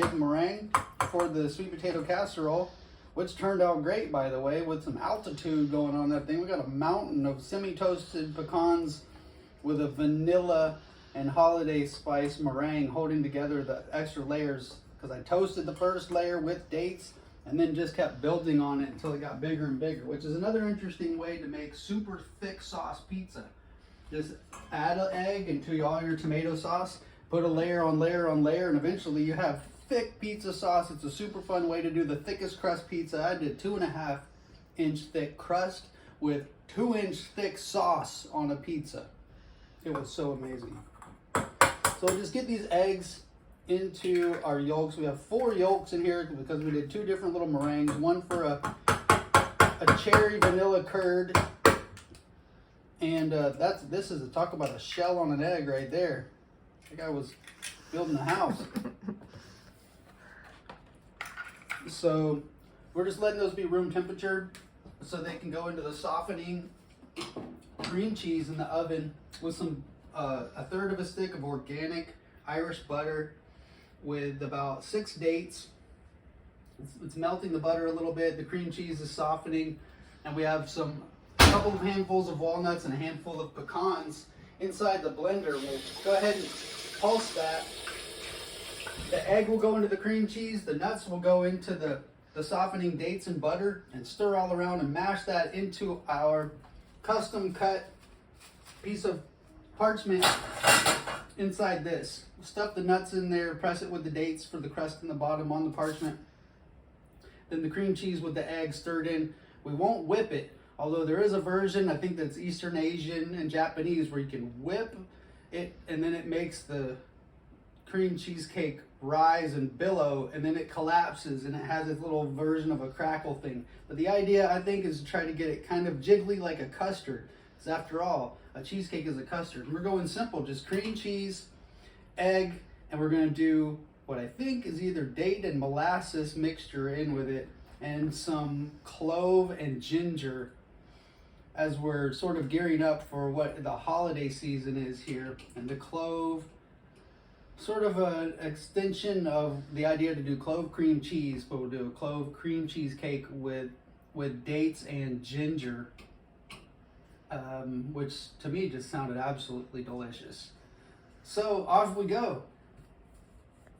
Make meringue for the sweet potato casserole, which turned out great, by the way, with some altitude going on that thing. We got a mountain of semi-toasted pecans with a vanilla and holiday spice meringue holding together the extra layers, because I toasted the first layer with dates and then just kept building on it until it got bigger and bigger, which is another interesting way to make super thick sauce pizza. Just add an egg into all your tomato sauce, put a layer on layer on layer, and eventually you have thick pizza sauce. It's a super fun way to do the thickest crust pizza. I did 2.5-inch thick crust with 2-inch thick sauce on a pizza. It was so amazing. So just get these eggs into our yolks. We have 4 yolks in here because we did 2 different little meringues. One for a cherry vanilla curd. And this is a talk about a shell on an egg right there. That guy was building a house. So we're just letting those be room temperature so they can go into the softening cream cheese in the oven with some a third of a stick of organic Irish butter with about 6 dates. It's melting the butter a little bit. The cream cheese is softening, and we have a couple of handfuls of walnuts and a handful of pecans inside the blender. We'll go ahead and pulse that. The egg will go into the cream cheese, the nuts will go into the softening dates and butter, and stir all around and mash that into our custom cut piece of parchment inside this. Stuff the nuts in there, press it with the dates for the crust in the bottom on the parchment. Then the cream cheese with the egg stirred in. We won't whip it, although there is a version, I think that's Eastern Asian and Japanese, where you can whip it and then it makes the cream cheesecake rise and billow, and then it collapses and it has its little version of a crackle thing. But the idea, I think, is to try to get it kind of jiggly like a custard, because after all, a cheesecake is a custard. And we're going simple, just cream cheese, egg, and we're going to do what I think is either date and molasses mixture in with it, and some clove and ginger, as we're sort of gearing up for what the holiday season is here. And the clove, sort of an extension of the idea to do clove cream cheese, but we'll do a clove cream cheese cake with dates and ginger, which to me just sounded absolutely delicious. So off we go.